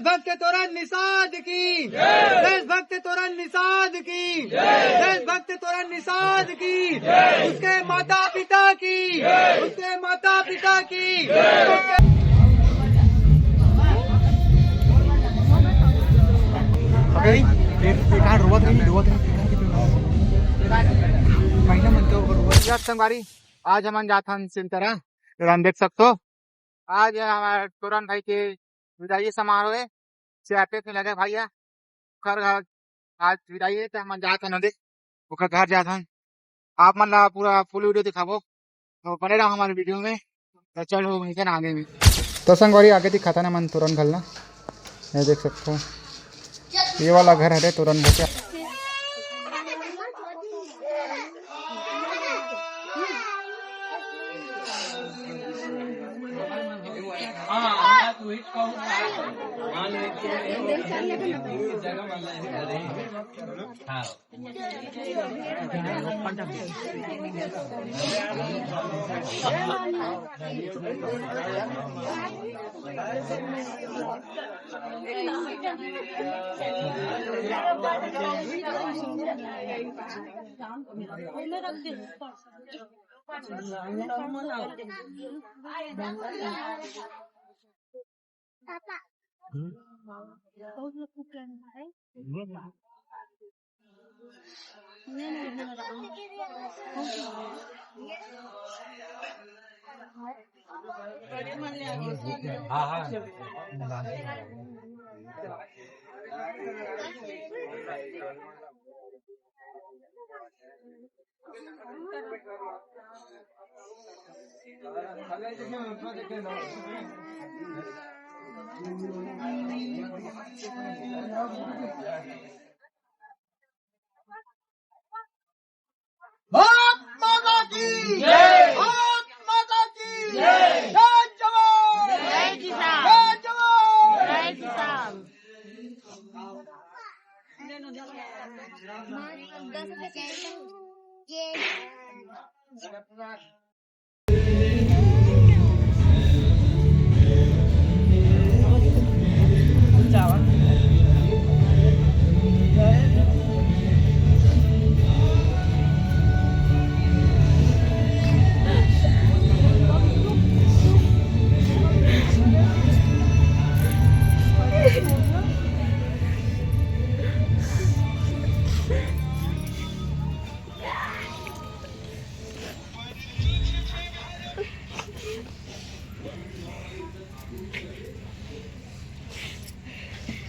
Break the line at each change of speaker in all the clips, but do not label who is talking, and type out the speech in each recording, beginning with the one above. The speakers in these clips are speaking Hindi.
देशभक्त तोरण निषाद की, देशभक्त तोरण निषाद की, देशभक्त तोरण निषाद की, उसके माता पिता की, उसके माता पिता की। संगवारी आज हम जात हन सिंतरा हम देख सकते हो। आज हमारे तोरण भाई के विदाई समारोह है। चाटे पे लगे भैया घर आज विदाई है तो हम जात हन देख ओकर घर जात हन। आप मन ला पूरा फुल वीडियो दिखाबो तो बने रहो हमारे वीडियो में। तो चलो वहीं से आगे में तो संगवारी आगे दिखाता ना मन तोरण घलना ये देख सकते हो। ये वाला घर है तोरण घर के।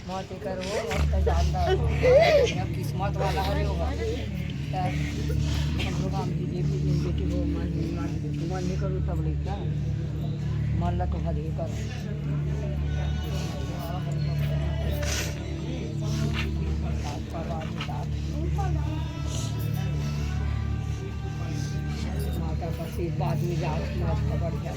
मत करो मत जानदा किस्मत वाला हो होगा हम लोग हम बीजेपी बेटी वो मन नहीं करूँ सब लिखता मन ला तो हद कर माता का सिर बाद में जाओ खबर क्या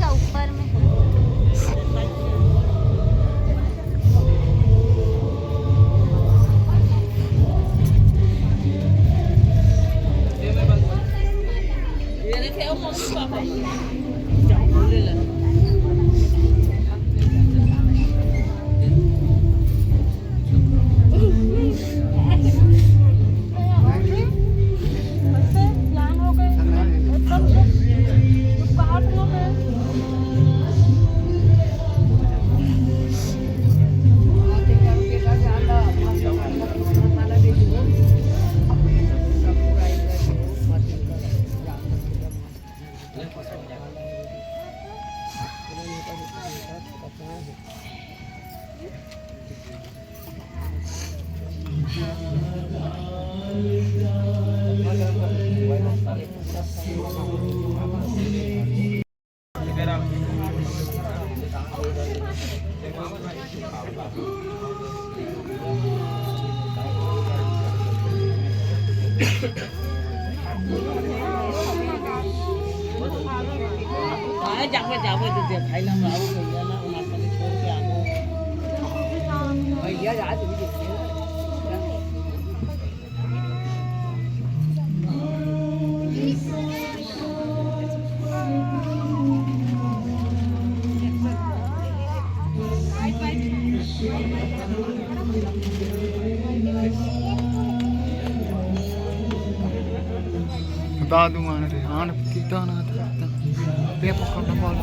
ऊपर में
जावे तो दे खाई लम आओ भैया ना उन आपने छोड़ के आओ भैया आज भी देखते हैं
दादू मान रे आन कितना ना था पे पकड़ना बोल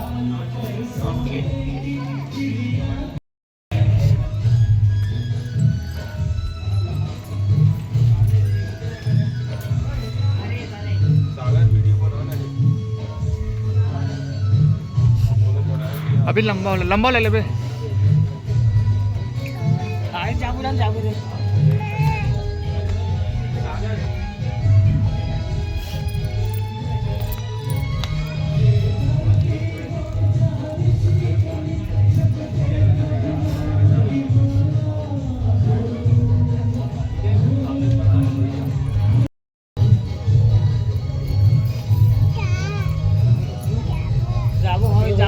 अभी लंबा ले ले बे
आए जाबू रे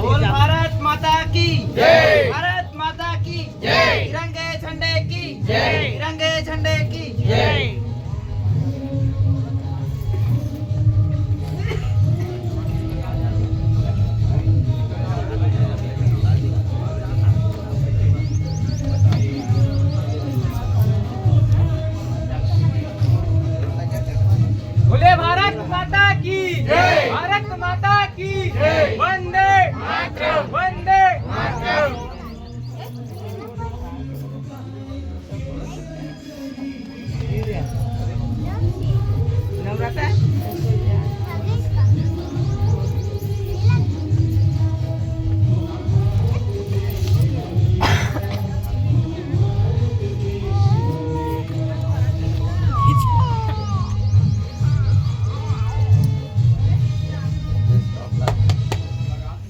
बोल भारत माता की जय, भारत माता की जय, तिरंगे झंडे की जय, तिरंगे झंडे की जय। बोले भारत माता की जय, भारत माता की जय, वंदे मातरम, वंदे मातरम। नवरात्र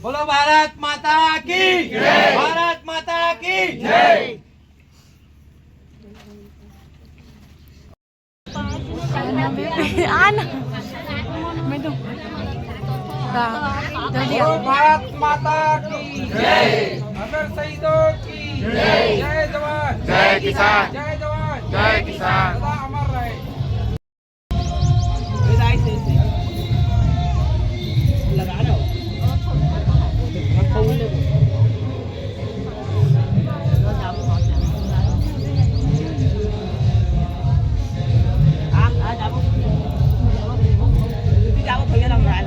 बोलो भारत माता की जय, भारत माता की जय। बोलो भारत माता की जय, अमर शहीदों की जय, जय जवान
जय किसान
जय जवान
जय किसान
सदा अमर रहे। लगा रहा हूँ भैया लग रहा है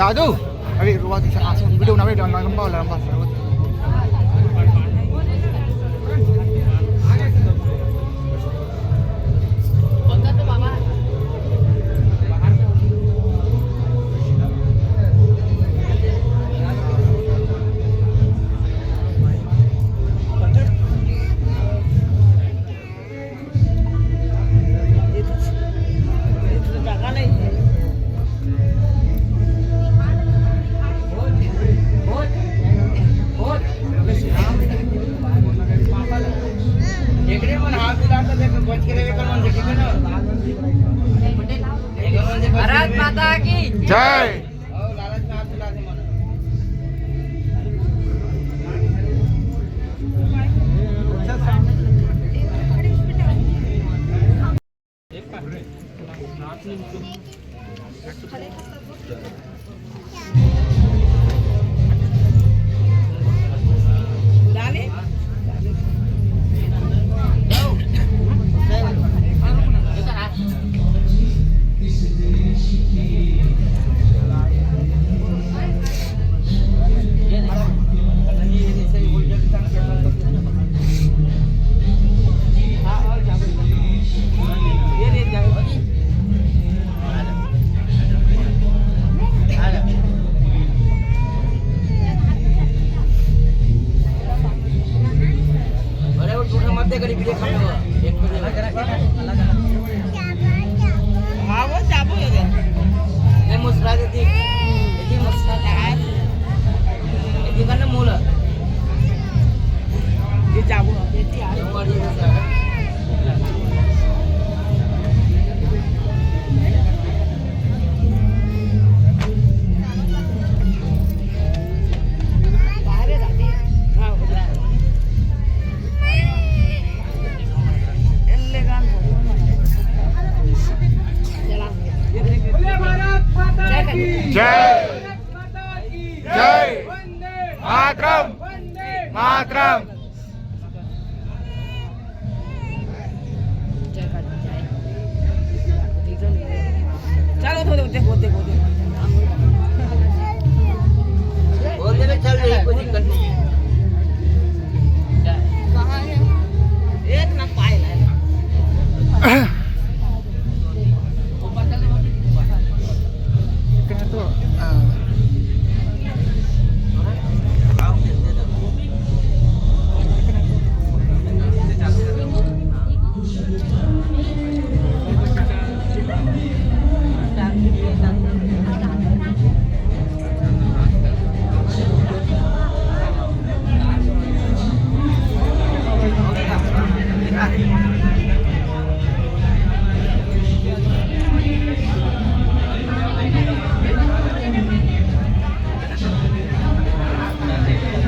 Adu. Abi ruang video nawe dan lembau lah lembau.
Bharat माता की
जय. Matram.
चलो थोड़े देखो देखो बोलने में चल रही कोई दिक्कत नहीं है कहाँ है एक ना पाए ना ऊपर चल
Kena tu.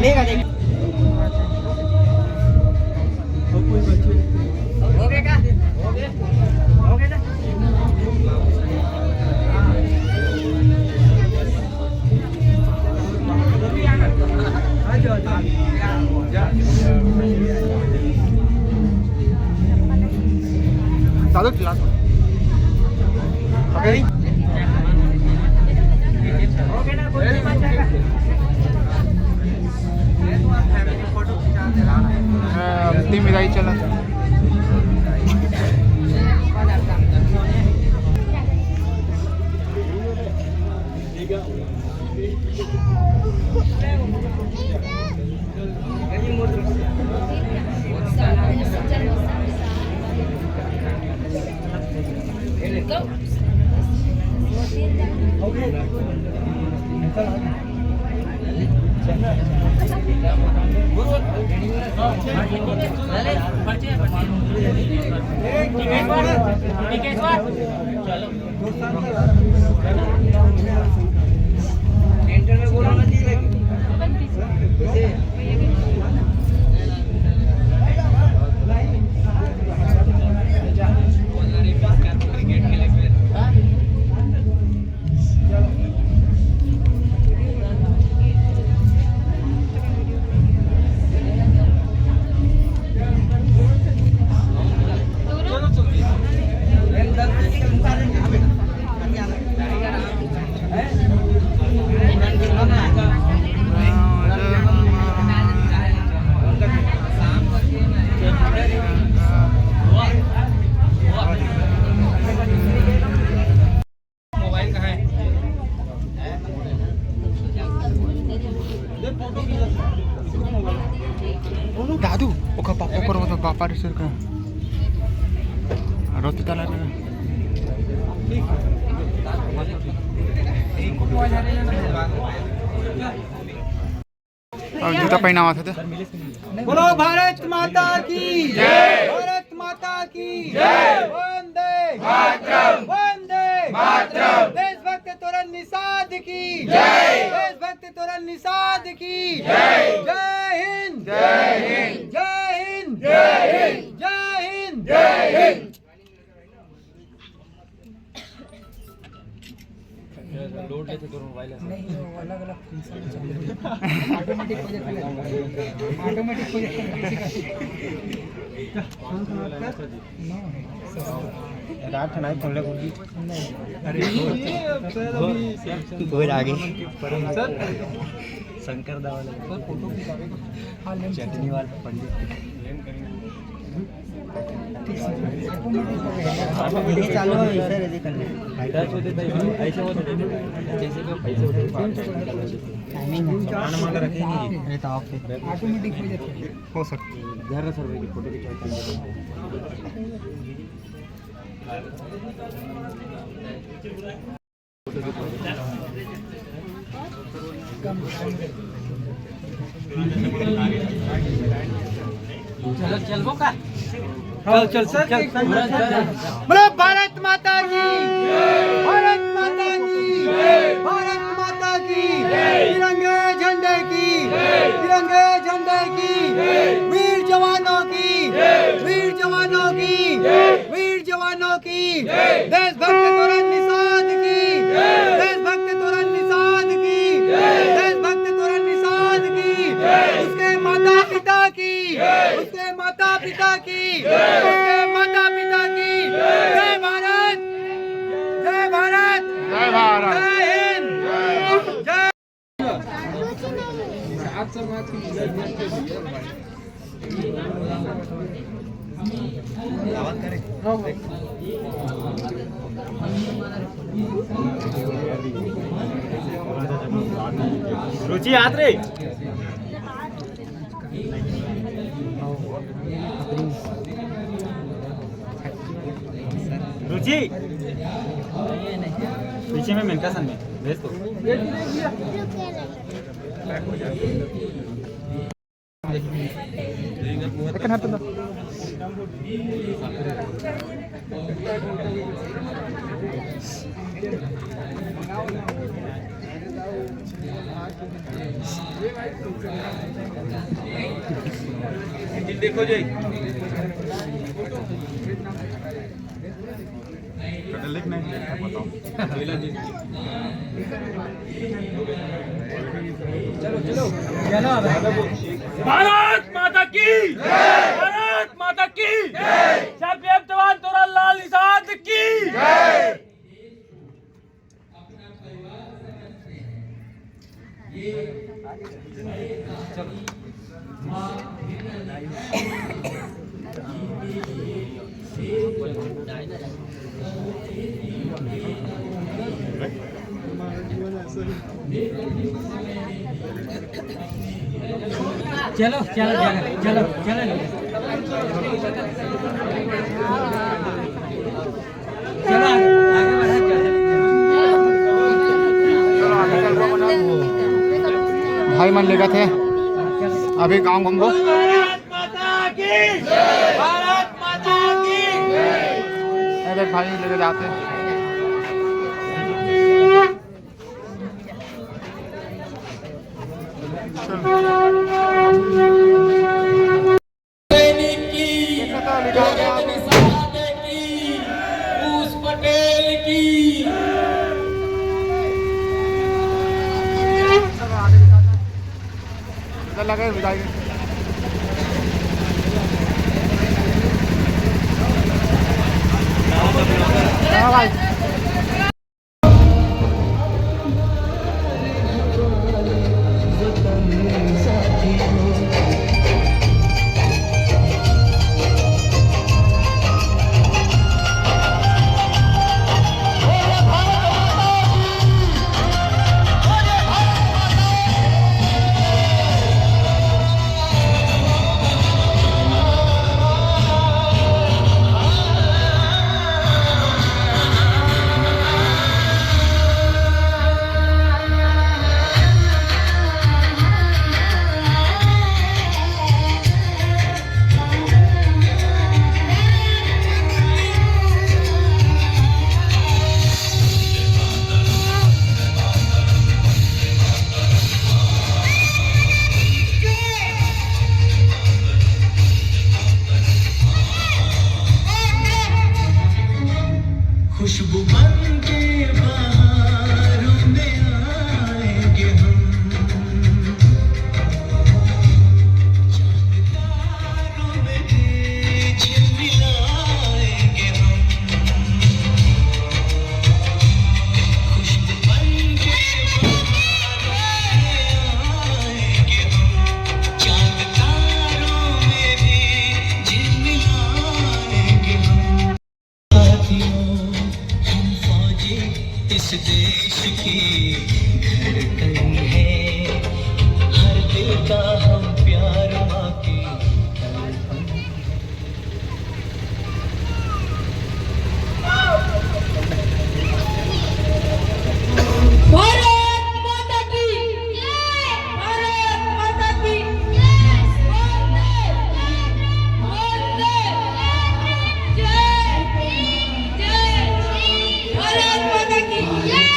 लेगा देख हो गया क्या हो गया ना
Satu jelas. Oke.
ओके ना कोई बात नहीं
अंतिम विदाई चला. Bapak di surga. Roti talar. और जूता पहना हुआ था।
बोलो भारत माता की जय, भारत माता की जय, वंदे मातरम, वंदे मातरम, देशभक्त तोरण निषाद की जय, देशभक्त तोरण निषाद की जय, जय हिंद, जय हिंद, जय हिंद, जय हिंद, जय हिंद, जय हिंद। लोड लेते दोनों मोबाइल नहीं, वो अलग अलग फंक्शन चल ऑटोमेटिक हो जाता है, ऑटोमेटिक हो जाता है। रात नहीं फोन लगा अरे कोई आगे सर शंकर दावा सर फोटो खिंचावे चटनी वाला पंडित चालू है सर ये करने टच होते थे ऐसे होते थे जैसे कि पैसे होते टाइमिंग खाना मांग रखे नहीं अरे तो आप ऑटोमेटिक हो जाते हो सकती है घर सर भाई फोटो खिंचवाते चलो चलबो का चल सर बोलो भारत माता की भारत माता की भारत माता की तिरंगे झंडे की तिरंगे झंडे की वीर जवानों की वीर जवानों की वीर जवानों की देशभक्त तोरण निषाद की देशभक्त तोरण निषाद की देशभक्त तोरण निषाद की उसके माता पिता की उसके माता पिता की उसके माता पिता की जय भारत जय भारत
जय भारत
जय हिंद जय रुचि याद रे रुचि पीछे में मिनका सन में भेज दो
लेकिन हाथ तो
देखो जी
लिखना है बताओ
चलो भारत माता की भारत माता की जय जवान तोरण लाल निषाद की चलो चलो चलो चलो चलो आगे
भाई मन लेगा थे अभी गाँव घूमो
भारत माता की भारत माता की
अरे भाई लेके जाते लगे विदाई भाई
धड़कन है, हर दिल का हम प्यार माँ की
भारत माता की जय, भारत माता की जय, वंदे जय जय भारत माता की जय।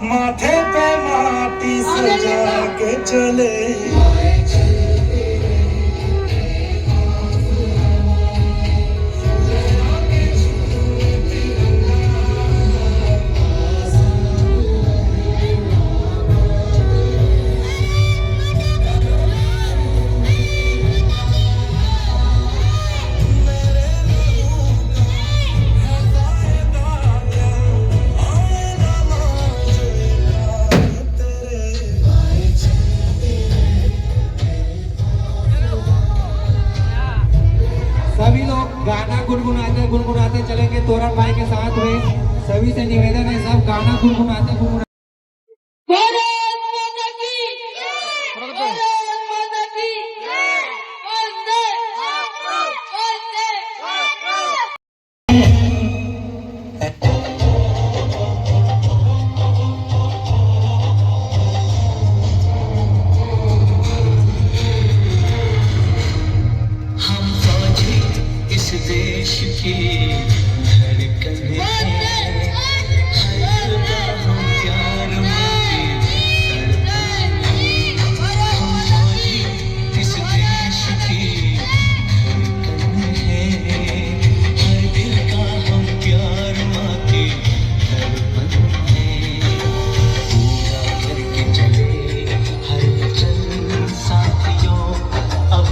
माथे पे माटी सजा के चले
सभी लोग गाना गुनगुनाते चलेंगे तोरण भाई के साथ में। सभी से निवेदन है, सब गाना गुनगुनाते
भारत माता की जय, भारत माता की जय, वंदे
हम फौजी इस देश की धड़कन है, हर दिल का हम प्यार मांगे धड़कन है। हम फौजी इस देश की धड़कन है, हर दिल का हम प्यार मांगे धड़कन है। पूरा करके चले हर चल साथियों अब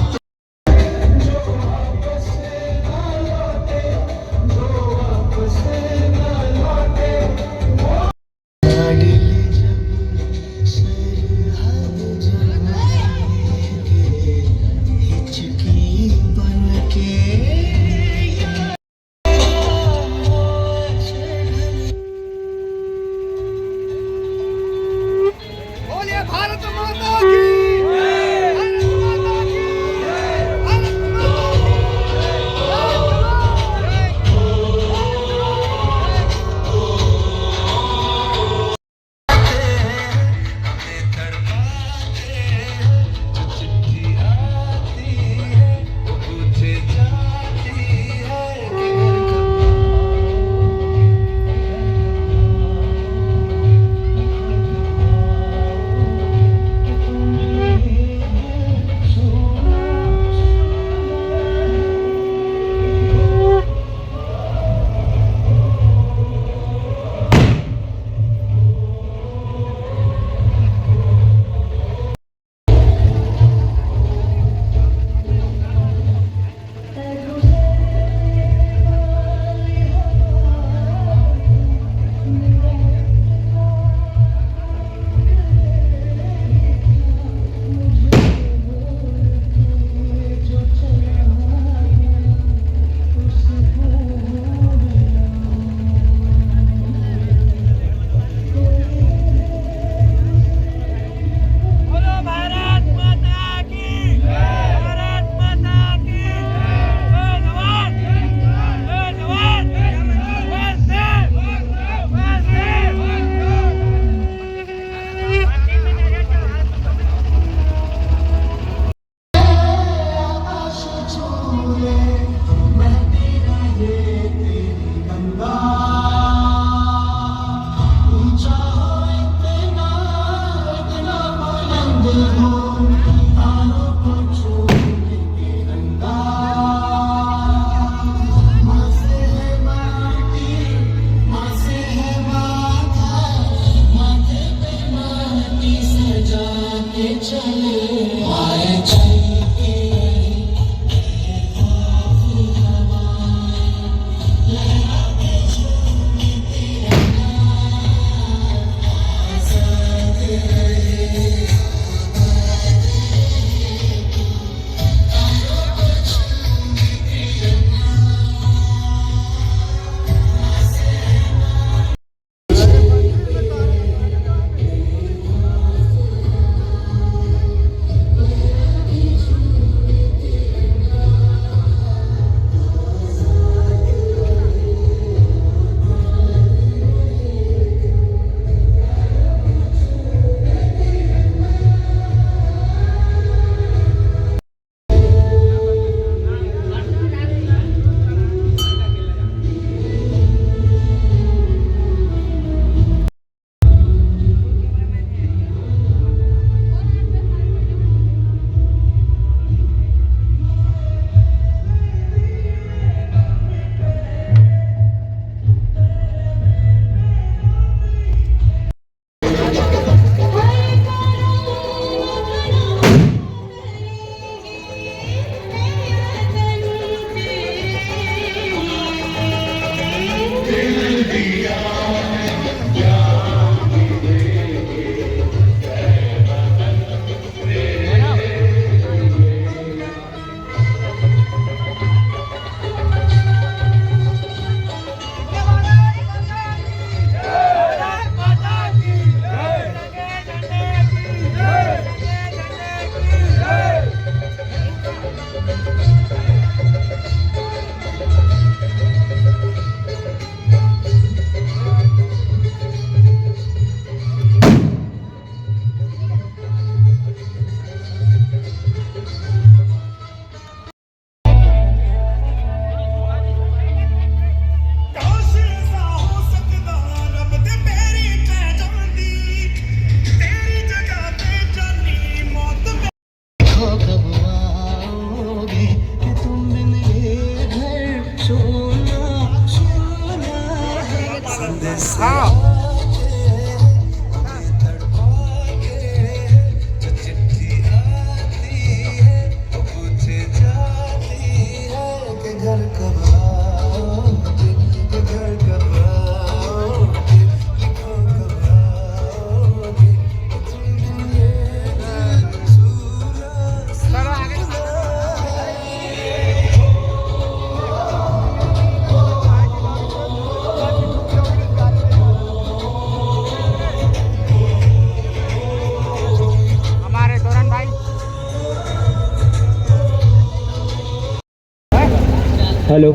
हेलो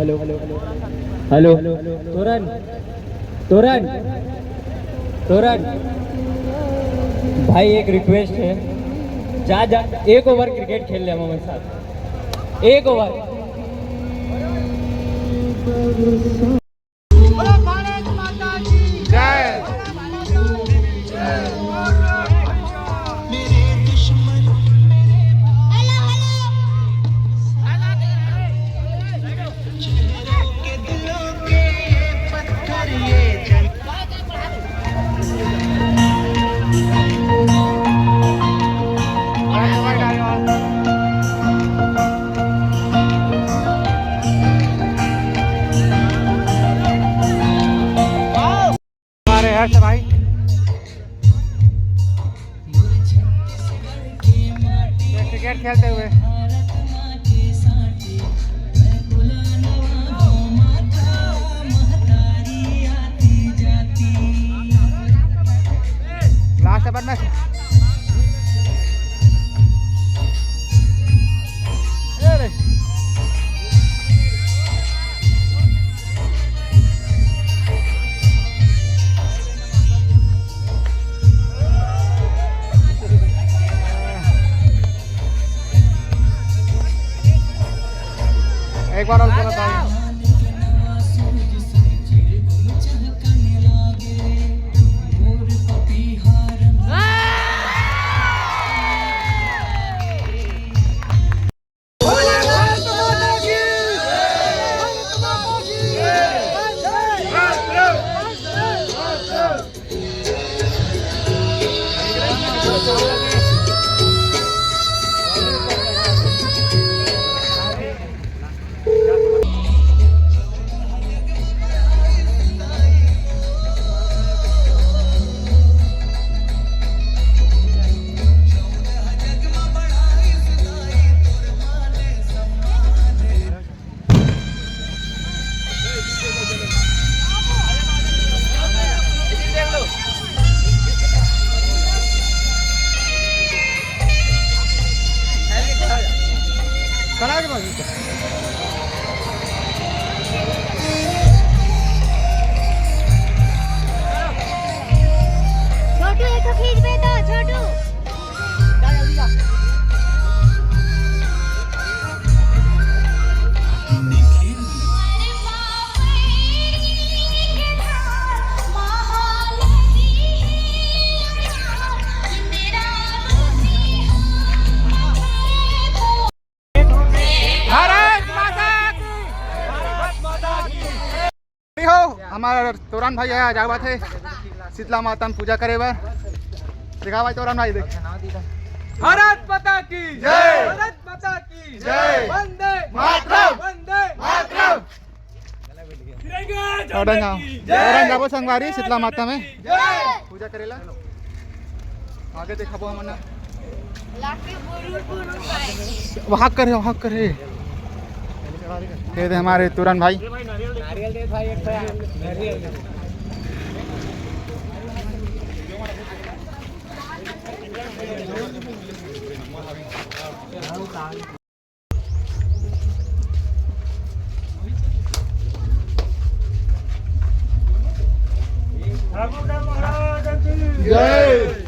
हेलो तोरन तोरन तोरन भाई एक रिक्वेस्ट है जा जा एक ओवर क्रिकेट खेल ले हमारे साथ एक ओवर
भारत माता की जय। एक बार और बोलो भाई।
छोटू एक तो खींच पे तो छोटू
हो हमारा तोरान भाई है जावा थे शीतला माता में पूजा करे बार देखा भाई तोरान भाई देख
भारत माता की
जय।
भारत माता की
जय।
वंदे
मातरम।
वंदे
तोरान जाबो संगवारी शीतला माता में
जय।
पूजा करेला आगे देखा हमने वहाँ करे ये थे हमारे तोरान भाई
नारियल दे भाई एक नारियल
जय।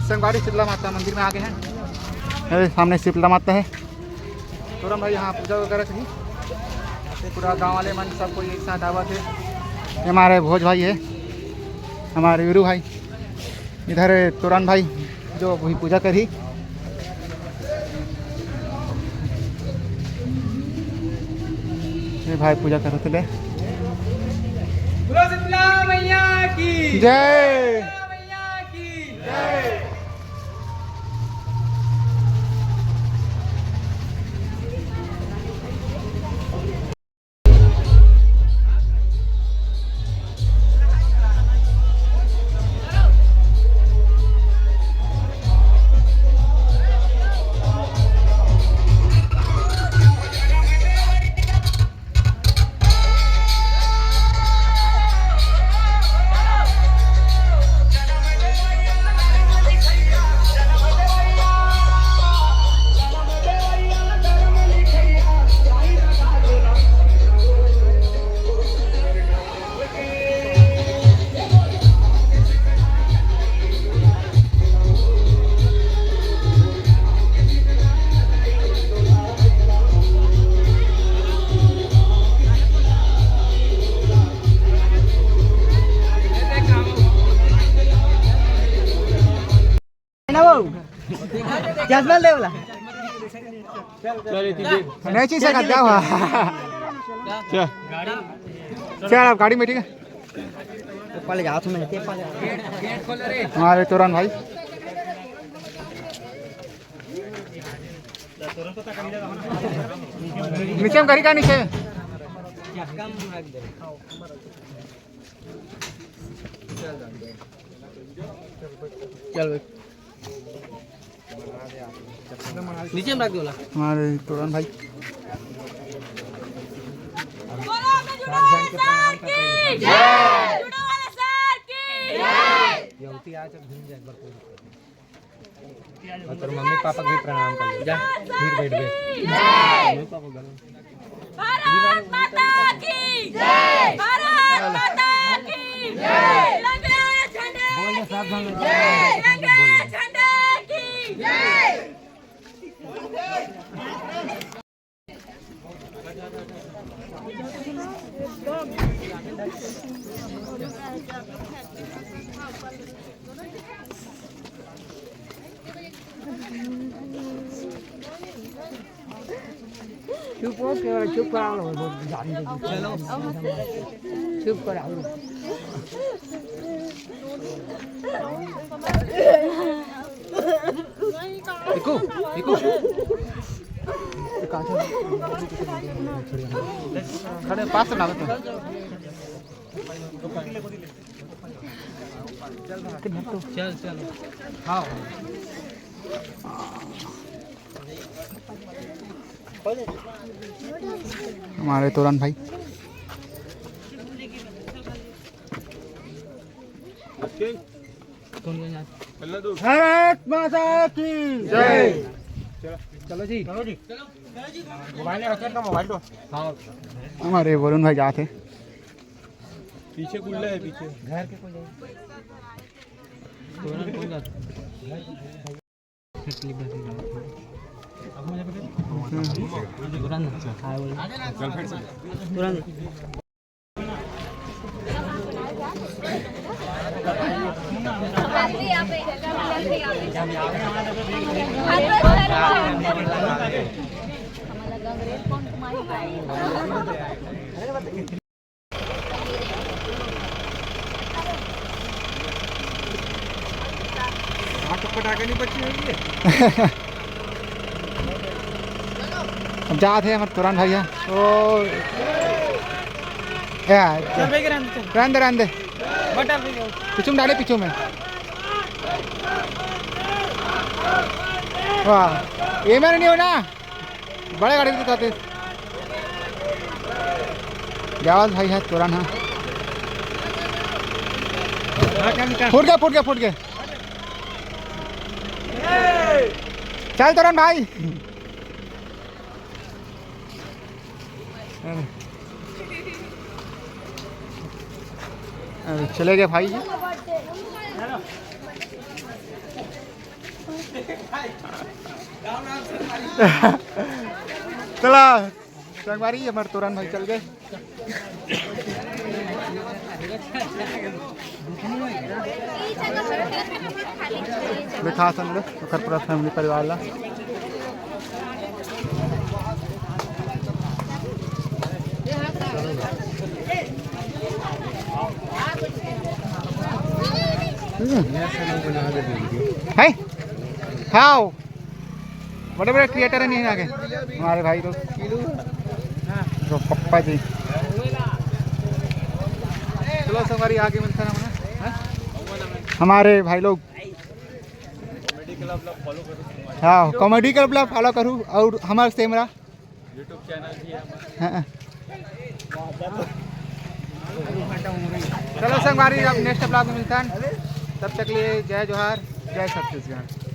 संगवारी शीतला माता मंदिर में आ गए हैं सामने शीतला माता है तोरम भाई यहाँ पूजा वगैरह करी पूरा गांव वाले मन सब कोई एक साथ आवा थे ये हमारे भोज भाई है हमारे वीरू भाई इधर तोरन भाई जो वही पूजा करी ये भाई पूजा कर रहे थे
शीतला मैया की
जय
मैया की
जय।
जजमान ले वाला
नहीं चीज से क्या हुआ चल आप गाड़ी में ठीक है
पहले जाओ तुम गेट खोल रे
हमारे तोरन भाई नीचे में करी का नीचे
चल नीचे में रख दो
हमारे तोरन भाई
बोलो मैं जुड़ा वाला सर की जय जुड़ा वाला सर की
और तेरे मम्मी पापा को भी प्रणाम कर ले जा फिर बैठ गए
भारत माता की जय भारत माता की जय लंगड़े झंडे बोल दे सब झंडे लंगड़े झंडे की जय
चुप हो के चुप करा लो चलो चुप करा लो देखो देखो
खड़े पास ना तो
चल चल हाँ
हमारे तोरण भाई
भारत माता की जय चलो जी मोबाइल रखे ना मोबाइल तो हाँ
हमारे वरुण भाई जाते
पीछे गुल्ला है पीछे घर के कोई पटाखे नहीं बची हुई है
अब जाते हैं हमारे तोरण भैया ओ रहने दे पीछू में डाले पीछू में वाह ये मैंने नहीं हो ना बड़े गाड़ी दिखाते जावल भाई है तोरण हाँ फूट गया चल तोरण भाई चले गए भाई चला संगवारी हमारे तोरण भाई चल गए खास हम लोग पूरा फैमिली परिवार ला है खाओ बड़े बड़े क्रिएटर है नहीं आगे हमारे भाई लोग तो पप्पा जी चलो हमारी आगे मिलता है हमारे भाई लोग हाँ कॉमेडी क्लब फॉलो करूँ और हमारे सेमरा
यूट्यूब चैनल भी है
हाँ चलो संगवारी अब नेक्स्ट ब्लॉग में मिलता है तब तक लिए जय जोहार जय छत्तीसगढ़।